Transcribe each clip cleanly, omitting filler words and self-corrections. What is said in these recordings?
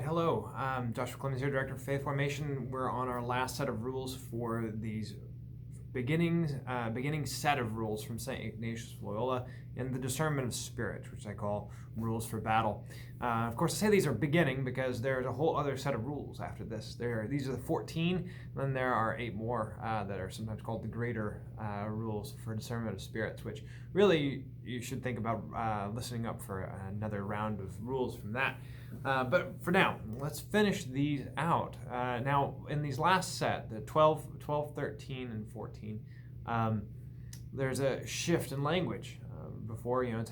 Hello, Joshua Clemens here, Director of Faith Formation. We're on our last set of rules for these beginning set of rules from St. Ignatius of Loyola in the discernment of spirit, which I call rules for battle. Of course, I say these are beginning because there's a whole other set of rules after this. These are the 14, and then there are 8 more that are sometimes called the greater rules for discernment of spirits, which really you should think about listening up for another round of rules from that. But for now, let's finish these out. Now, in these last set, the 12, 13, and 14, there's a shift in language. Before, it's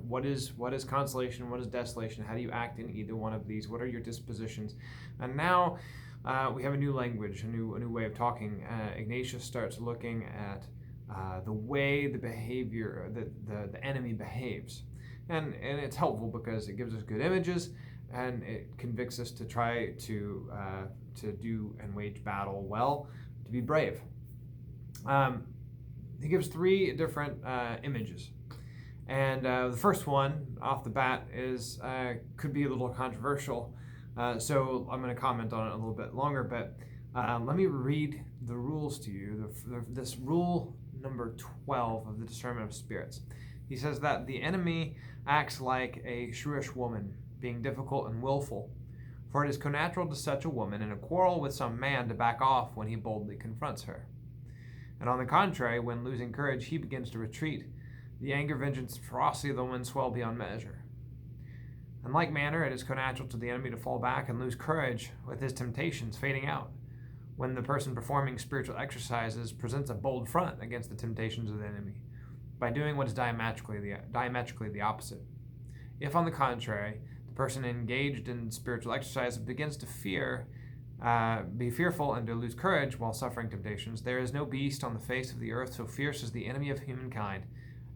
what is consolation, what is desolation, how do you act in either one of these, what are your dispositions? And now we have a new language, a new way of talking. Ignatius starts looking at the way the behavior, the enemy behaves. And it's helpful because it gives us good images, and it convicts us to try to do and wage battle well, to be brave. He gives 3 different images. And the first one, off the bat, is could be a little controversial, so I'm going to comment on it a little bit longer, but let me read the rules to you. This rule number 12 of the discernment of spirits. He says that the enemy acts like a shrewish woman, being difficult and willful. For it is connatural to such a woman in a quarrel with some man to back off when he boldly confronts her. And on the contrary, when losing courage, he begins to retreat. The anger, vengeance, and ferocity of the woman swell beyond measure. In like manner, it is connatural to the enemy to fall back and lose courage with his temptations fading out, when the person performing spiritual exercises presents a bold front against the temptations of the enemy, by doing what is diametrically the opposite. If, on the contrary, the person engaged in spiritual exercise begins to be fearful and to lose courage while suffering temptations, there is no beast on the face of the earth so fierce as the enemy of humankind,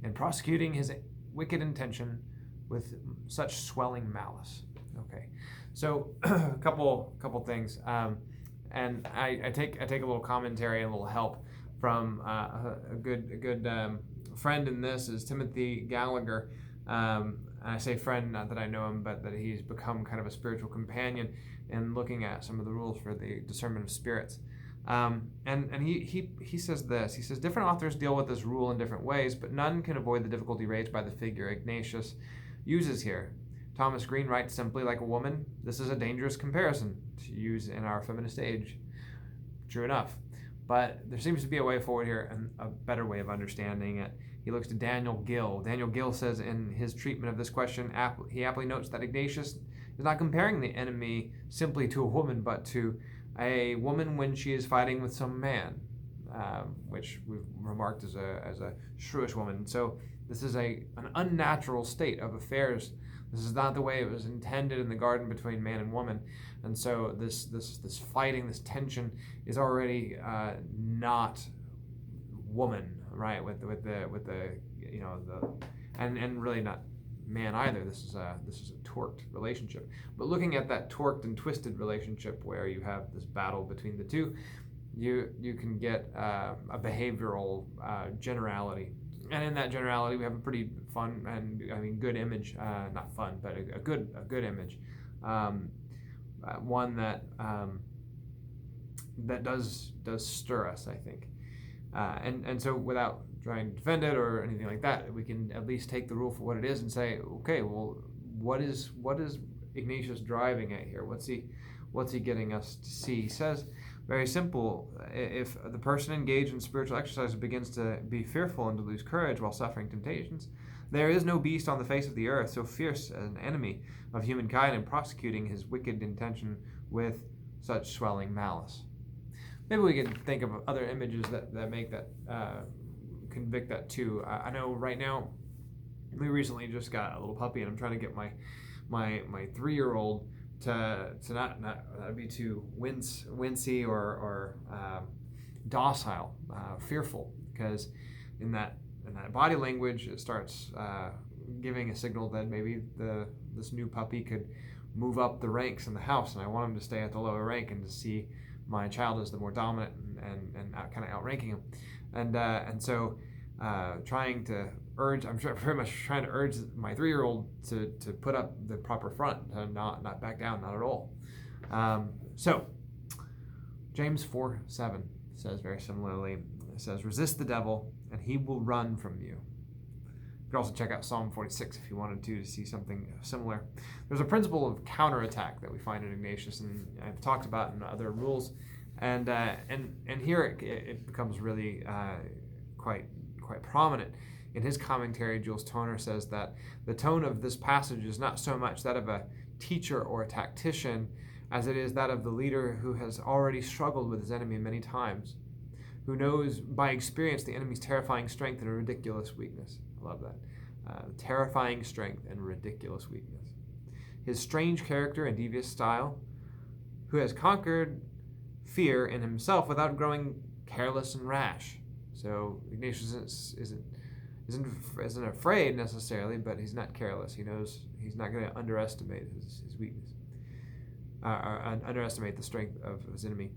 in prosecuting his wicked intention with such swelling malice. Okay, so a couple things, and I take a little commentary and a little help from a good friend in this is Timothy Gallagher. And I say friend, not that I know him, but that he's become kind of a spiritual companion in looking at some of the rules for the discernment of spirits. And he says this. He says, different authors deal with this rule in different ways, but none can avoid the difficulty raised by the figure Ignatius uses here. Thomas Green writes simply, like a woman. This is a dangerous comparison to use in our feminist age. True enough. But there seems to be a way forward here and a better way of understanding it. He looks to Daniel Gill. Daniel Gill says in his treatment of this question, he aptly notes that Ignatius is not comparing the enemy simply to a woman, but to a woman when she is fighting with some man, which we've remarked as a shrewish woman. So this is an unnatural state of affairs. This is not the way it was intended in the garden between man and woman. And so this fighting, this tension is already not woman, right? With the and really not man either. This is a torqued relationship. But looking at that torqued and twisted relationship where you have this battle between the two, you can get a behavioral generality. And in that generality, we have a pretty fun and good image. Not fun, but a good image. One that does stir us, I think. And so without trying to defend it or anything like that, we can at least take the rule for what it is and say, okay, well, what is Ignatius driving at here? What's he getting us to see? He says, very simple, if the person engaged in spiritual exercise begins to be fearful and to lose courage while suffering temptations, there is no beast on the face of the earth so fierce as an enemy of humankind in prosecuting his wicked intention with such swelling malice. Maybe we can think of other images that make that convict that too. I know right now we recently just got a little puppy, and I'm trying to get my 3-year-old to not be too wincy or docile, fearful, because in that body language it starts giving a signal that maybe this new puppy could move up the ranks in the house, and I want him to stay at the lower rank and to see my child as the more dominant and kind of outranking him, and so trying to I'm very much trying to urge my 3-year-old to put up the proper front, not back down, not at all. So James 4:7 says very similarly. It says, "Resist the devil, and he will run from you." You could also check out Psalm 46 if you wanted to see something similar. There's a principle of counterattack that we find in Ignatius, and I've talked about in other rules, and here it becomes really quite prominent. In his commentary, Jules Toner says that the tone of this passage is not so much that of a teacher or a tactician as it is that of the leader who has already struggled with his enemy many times, who knows by experience the enemy's terrifying strength and ridiculous weakness. I love that. Terrifying strength and ridiculous weakness. His strange character and devious style, who has conquered fear in himself without growing careless and rash. So Ignatius isn't afraid necessarily, but he's not careless. He knows he's not going to underestimate his weakness, underestimate the strength of his enemy.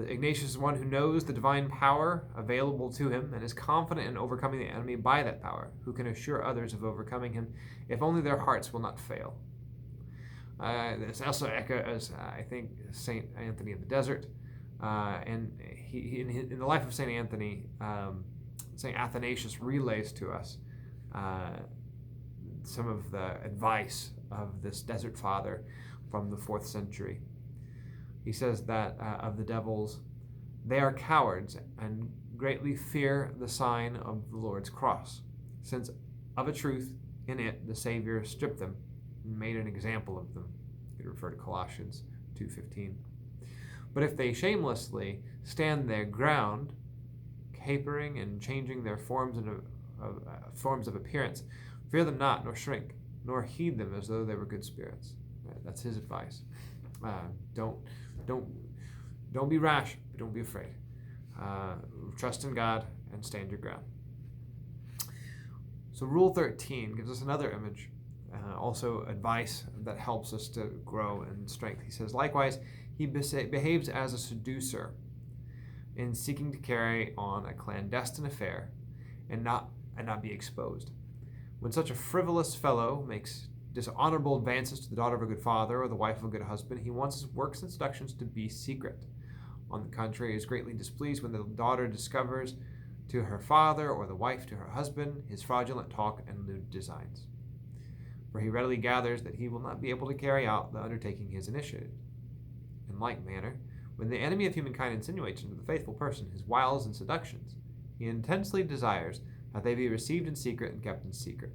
Ignatius is one who knows the divine power available to him and is confident in overcoming the enemy by that power, who can assure others of overcoming him if only their hearts will not fail. This also echoes, I think, Saint Anthony of the Desert, and he in the life of Saint Anthony, Saint Athanasius relays to us some of the advice of this desert father from the 4th century. He says that of the devils, they are cowards and greatly fear the sign of the Lord's cross, since of a truth in it the Savior stripped them and made an example of them. You could refer to Colossians 2:15. But if they shamelessly stand their ground, capering and changing their forms of appearance, fear them not, nor shrink, nor heed them as though they were good spirits. That's his advice. Don't be rash, but don't be afraid. Trust in God and stand your ground. So Rule 13 gives us another image, also advice that helps us to grow in strength. He says, likewise, he behaves as a seducer in seeking to carry on a clandestine affair and not be exposed. When such a frivolous fellow makes dishonorable advances to the daughter of a good father or the wife of a good husband, he wants his works and seductions to be secret. On the contrary, he is greatly displeased when the daughter discovers to her father or the wife to her husband his fraudulent talk and lewd designs. For he readily gathers that he will not be able to carry out the undertaking he has initiated. In like manner, when the enemy of humankind insinuates into the faithful person his wiles and seductions, he intensely desires that they be received in secret and kept in secret.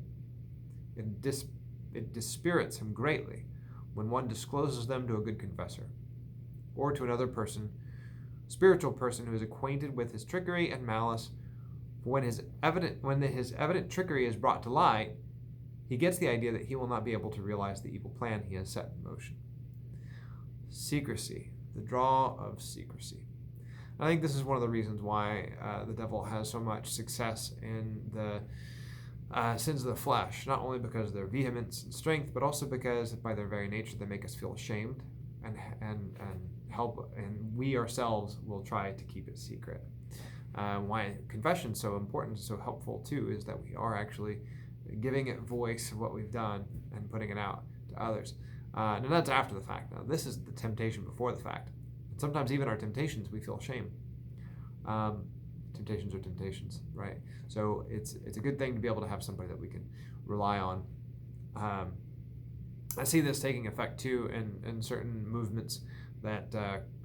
It dispirits him greatly when one discloses them to a good confessor, or to another spiritual person who is acquainted with his trickery and malice. For when his evident trickery is brought to light, he gets the idea that he will not be able to realize the evil plan he has set in motion. Secrecy, the draw of secrecy. I think this is one of the reasons why the devil has so much success in the sins of the flesh, not only because of their vehemence and strength, but also because by their very nature they make us feel ashamed and help, and we ourselves will try to keep it secret. Why confession is so important, so helpful too, is that we are actually giving it voice of what we've done and putting it out to others. Now that's after the fact. Now this is the temptation before the fact. And sometimes even our temptations, we feel shame. Temptations are temptations, right? So it's a good thing to be able to have somebody that we can rely on. I see this taking effect too in certain movements that,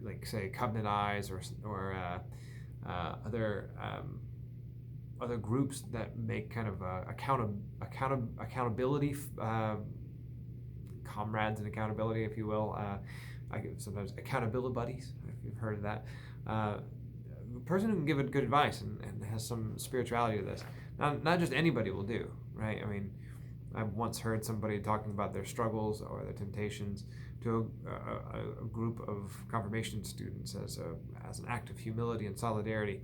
like say Covenant Eyes or other groups that make kind of accountability, comrades in accountability, if you will. Sometimes accountability buddies, if you've heard of that. A person who can give good advice and has some spirituality to this. Not just anybody will do, right? I mean, I've once heard somebody talking about their struggles or their temptations to a group of confirmation students as an act of humility and solidarity,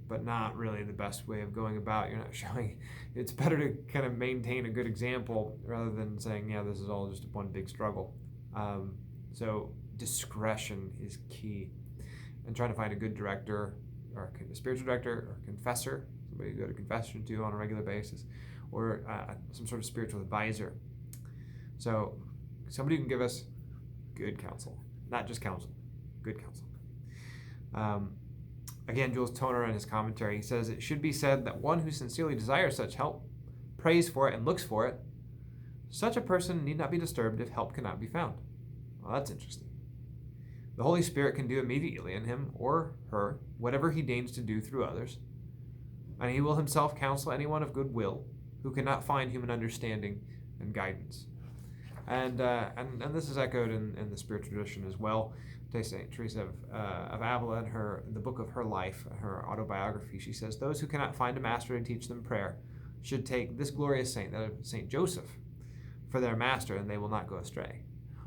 but not really the best way of going about. You're not showing. It's better to kind of maintain a good example rather than saying, yeah, this is all just one big struggle. So discretion is key, and trying to find a good director or a spiritual director or confessor, somebody you go to confession to on a regular basis, or some sort of spiritual advisor. So somebody who can give us good counsel, not just counsel, good counsel. Again, Jules Toner in his commentary, he says, it should be said that one who sincerely desires such help, prays for it, and looks for it, such a person need not be disturbed if help cannot be found. Well, that's interesting. The Holy Spirit can do immediately in him or her whatever he deigns to do through others, and he will himself counsel anyone of good will who cannot find human understanding and guidance. And this is echoed in the spiritual tradition as well. St. Teresa of Avila, in the book of her life, her autobiography, she says, those who cannot find a master to teach them prayer should take this glorious saint, that of St. Joseph, for their master, and they will not go astray.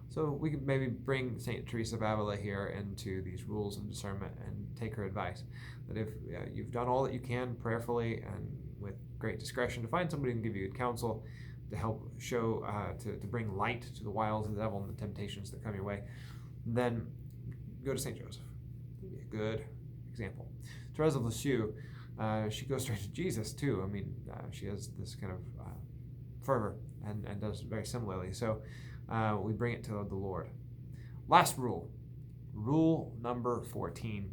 So we could maybe bring St. Teresa of Avila here into these rules of discernment and take her advice, that if you've done all that you can prayerfully and with great discretion to find somebody who can give you good counsel, to help show, to bring light to the wiles of the devil and the temptations that come your way, then go to St. Joseph. Be a good example. Therese of Lisieux, she goes straight to Jesus too. I mean, she has this kind of fervor and does very similarly. So we bring it to the Lord. Last rule number 14.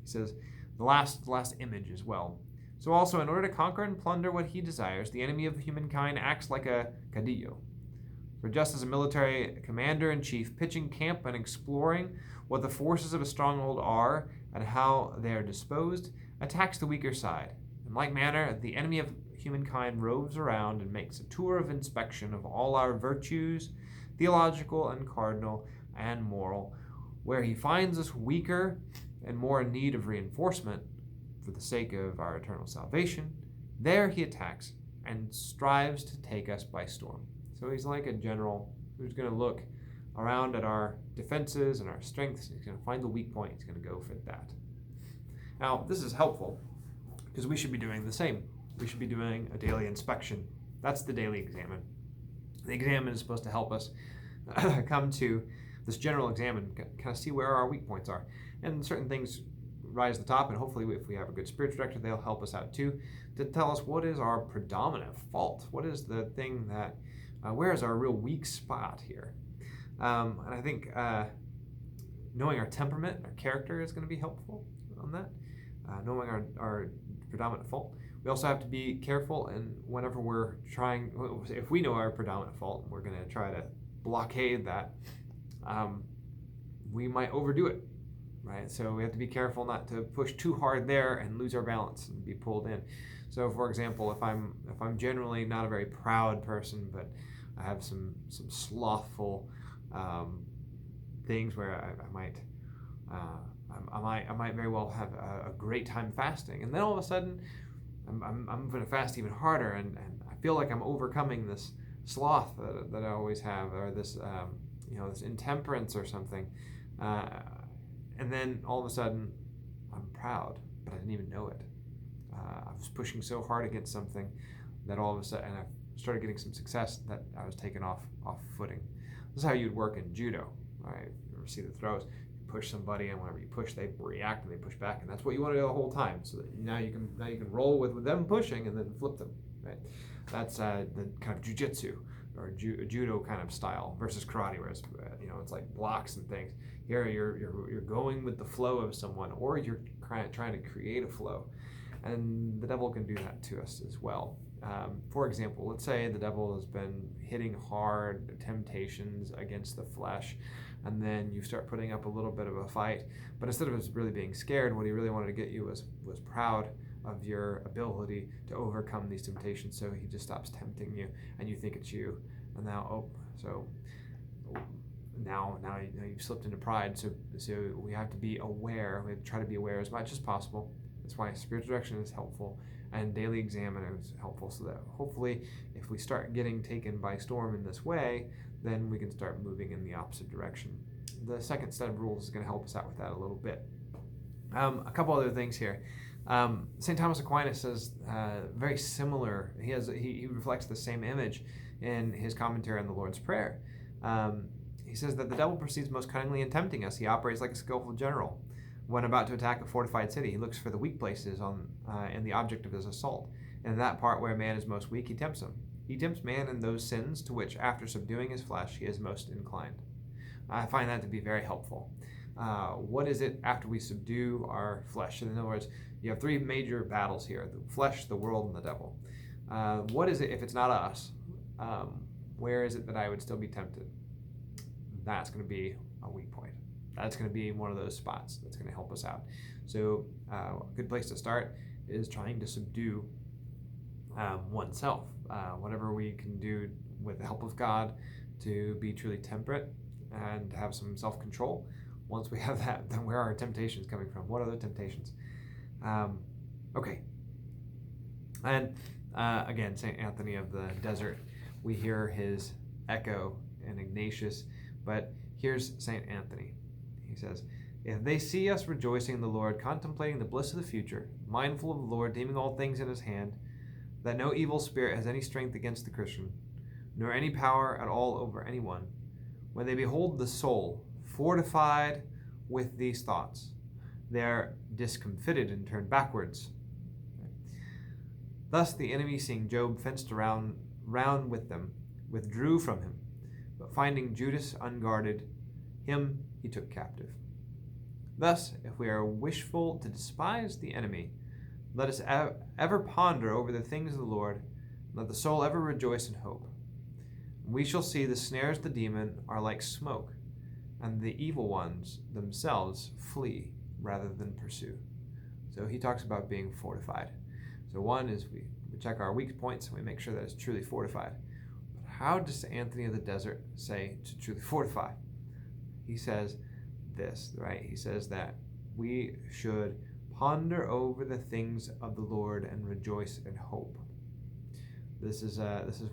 He says, the last image as well. So also, in order to conquer and plunder what he desires, the enemy of humankind acts like a caudillo. For just as a military commander-in-chief pitching camp and exploring what the forces of a stronghold are and how they are disposed, attacks the weaker side. In like manner, the enemy of humankind roves around and makes a tour of inspection of all our virtues, theological and cardinal and moral, where he finds us weaker and more in need of reinforcement for the sake of our eternal salvation. There he attacks and strives to take us by storm. So he's like a general who's going to look around at our defenses and our strengths. He's going to find the weak point. He's going to go fit that. Now, this is helpful because we should be doing the same. We should be doing a daily inspection. That's the daily examine. The examine is supposed to help us come to this general examine, kind of see where our weak points are. And certain things rise to the top, and hopefully if we have a good spiritual director, they'll help us out too, to tell us what is our predominant fault. What is the thing that, where is our real weak spot here? And I think knowing our temperament, our character is going to be helpful on that. Knowing our predominant fault. We also have to be careful, and whenever we're trying, if we know our predominant fault, we're going to try to blockade that, we might overdo it, right? So we have to be careful not to push too hard there and lose our balance and be pulled in. So, for example, if I'm generally not a very proud person, but I have some slothful things where I might very well have a great time fasting, and then all of a sudden I'm going to fast even harder, and I feel like I'm overcoming this sloth that I always have, or this this intemperance or something, and then all of a sudden I'm proud, but I didn't even know it. I was pushing so hard against something that all of a sudden I started getting some success that I was taken off footing. This is how you'd work in judo, right? You ever see the throws? You push somebody, and whenever you push, they react and they push back, and that's what you want to do the whole time. So that now you can roll with them pushing and then flip them, right? That's the kind of jujitsu or judo kind of style versus karate, where it's it's like blocks and things. Here you're going with the flow of someone, or you're trying to create a flow, and the devil can do that to us as well. For example, let's say the devil has been hitting hard temptations against the flesh, and then you start putting up a little bit of a fight, but instead of really being scared, what he really wanted to get you was proud of your ability to overcome these temptations. So he just stops tempting you, and you think it's you, and now now you've slipped into pride. So we have to be aware. We have to try to be aware as much as possible. That's why spiritual direction is helpful, and daily examine is helpful, so that hopefully if we start getting taken by storm in this way, then we can start moving in the opposite direction. The second set of rules is going to help us out with that a little bit. A couple other things here. St. Thomas Aquinas says very similar. He reflects the same image in his commentary on the Lord's Prayer. He says that the devil proceeds most cunningly in tempting us. He operates like a skillful general. When about to attack a fortified city, he looks for the weak places in the object of his assault. And in that part where man is most weak, he tempts him. He tempts man in those sins to which, after subduing his flesh, he is most inclined. I find that to be very helpful. What is it after we subdue our flesh? In other words, you have three major battles here: the flesh, the world, and the devil. What is it if it's not us? Where is it that I would still be tempted? That's going to be a weak point. That's going to be one of those spots that's going to help us out. So a good place to start is trying to subdue oneself. Whatever we can do with the help of God to be truly temperate and have some self-control. Once we have that, then where are our temptations coming from? What are the temptations? Okay. And again, St. Anthony of the Desert, we hear his echo in Ignatius, but here's St. Anthony. He says, if they see us rejoicing in the Lord, contemplating the bliss of the future, mindful of the Lord, deeming all things in his hand, that no evil spirit has any strength against the Christian, nor any power at all over anyone, when they behold the soul fortified with these thoughts, they are discomfited and turned backwards. Thus the enemy, seeing Job fenced round with them, withdrew from him, but finding Judas unguarded, him he took captive. Thus, if we are wishful to despise the enemy, let us ever ponder over the things of the Lord, and let the soul ever rejoice in hope. We shall see the snares of the demon are like smoke, and the evil ones themselves flee rather than pursue. So he talks about being fortified. So one is we check our weak points and we make sure that it's truly fortified. But how does Anthony of the Desert say to truly fortify? He says this, right? He says that we should ponder over the things of the Lord and rejoice in hope. This is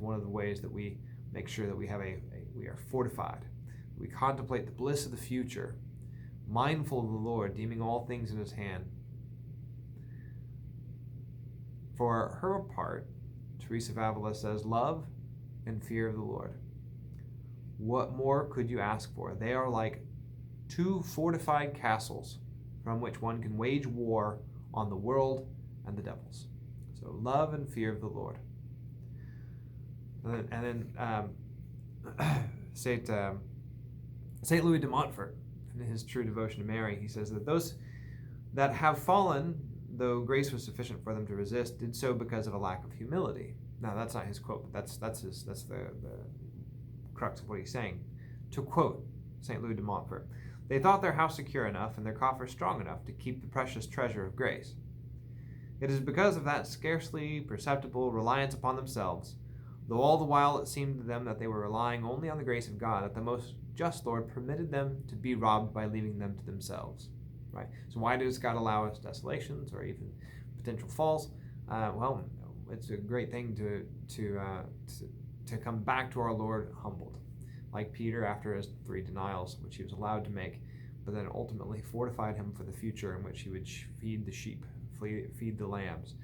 one of the ways that we make sure that we are fortified. We contemplate the bliss of the future, mindful of the Lord, deeming all things in his hand. For her part, Teresa of Avila says, love and fear of the Lord. What more could you ask for? They are like two fortified castles from which one can wage war on the world and the devils. So love and fear of the Lord. And then St. Louis de Montfort, in his True Devotion to Mary, he says that those that have fallen, though grace was sufficient for them to resist, did so because of a lack of humility. Now that's not his quote, but that's the crux of what he's saying. To quote St. Louis de Montfort, they thought their house secure enough and their coffer strong enough to keep the precious treasure of grace. It is because of that scarcely perceptible reliance upon themselves, though all the while it seemed to them that they were relying only on the grace of God, that the most just Lord permitted them to be robbed by leaving them to themselves. Right? So why does God allow us desolations or even potential falls? Well, it's a great thing to come back to our Lord humbled, like Peter after his 3 denials, which he was allowed to make, but then ultimately fortified him for the future in which he would feed the sheep, feed the lambs.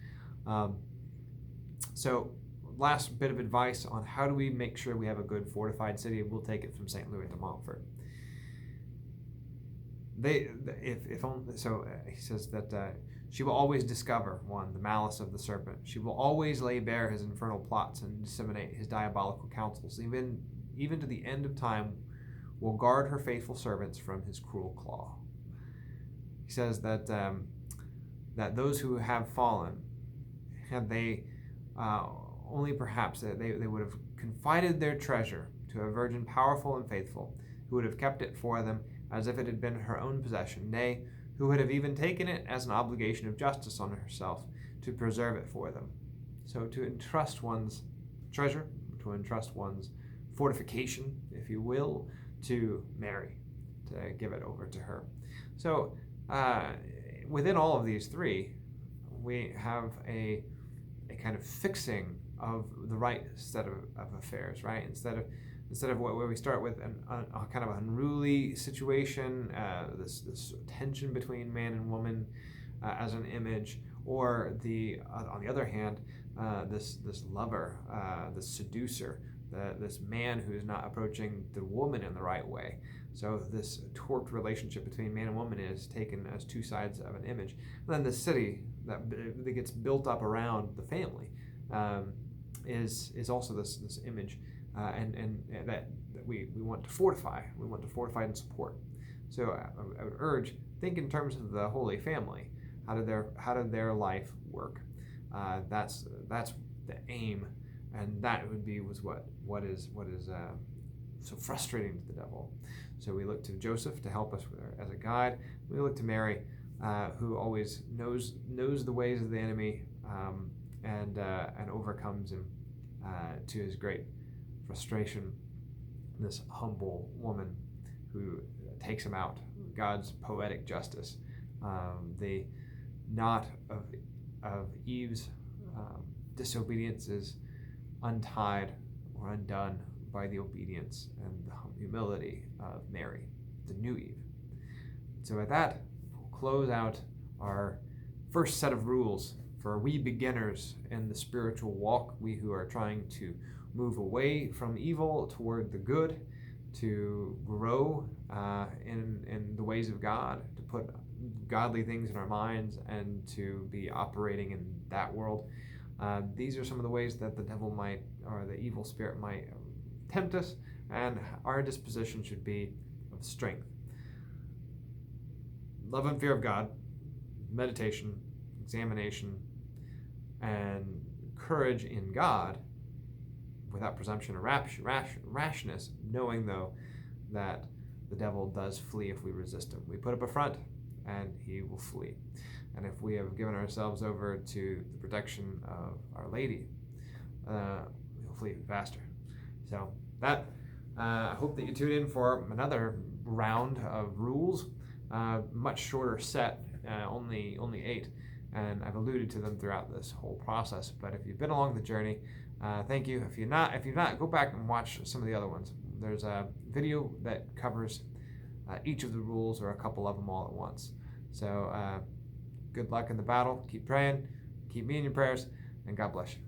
So last bit of advice on how do we make sure we have a good fortified city, we'll take it from St. Louis de Montfort. He says that she will always discover, the malice of the serpent. She will always lay bare his infernal plots and disseminate his diabolical counsels. Even to the end of time, will guard her faithful servants from his cruel claw. He says that that those who have fallen, had they only perhaps they would have confided their treasure to a virgin powerful and faithful, who would have kept it for them as if it had been her own possession, nay, who would have even taken it as an obligation of justice on herself to preserve it for them. So to entrust one's treasure, to entrust one's fortification, if you will, to Mary, to give it over to her. So within all of these three, we have a kind of fixing of the right set of affairs, right? Instead of where we start with a kind of unruly situation, this tension between man and woman as an image, or on the other hand, this lover, this seducer, this man who is not approaching the woman in the right way. So this torqued relationship between man and woman is taken as two sides of an image. And then the city that gets built up around the family is also this image, and that we want to fortify. We want to fortify and support. So I would urge, think in terms of the Holy Family. How did their life work? That's the aim, and that was what is so frustrating to the devil. So we look to Joseph to help us as a guide. We look to Mary, who always knows the ways of the enemy, and overcomes him to his great frustration. This humble woman who takes him out. God's poetic justice. The knot of Eve's disobedience is untied or undone by the obedience and the humility of Mary, the new Eve. So with that, we'll close out our first set of rules for we beginners in the spiritual walk, we who are trying to move away from evil toward the good, to grow in the ways of God, to put godly things in our minds, and to be operating in that world. These are some of the ways that the devil might, or the evil spirit might tempt us, and our disposition should be of strength. Love and fear of God, meditation, examination, and courage in God, without presumption or rashness, knowing though that the devil does flee if we resist him. We put up a front and he will flee. And if we have given ourselves over to the protection of Our Lady, he'll flee faster. So that, I hope that you tune in for another round of rules, much shorter set, only 8. And I've alluded to them throughout this whole process. But if you've been along the journey, thank you. If you've not, go back and watch some of the other ones. There's a video that covers each of the rules, or a couple of them all at once. So good luck in the battle. Keep praying. Keep me in your prayers, and God bless you.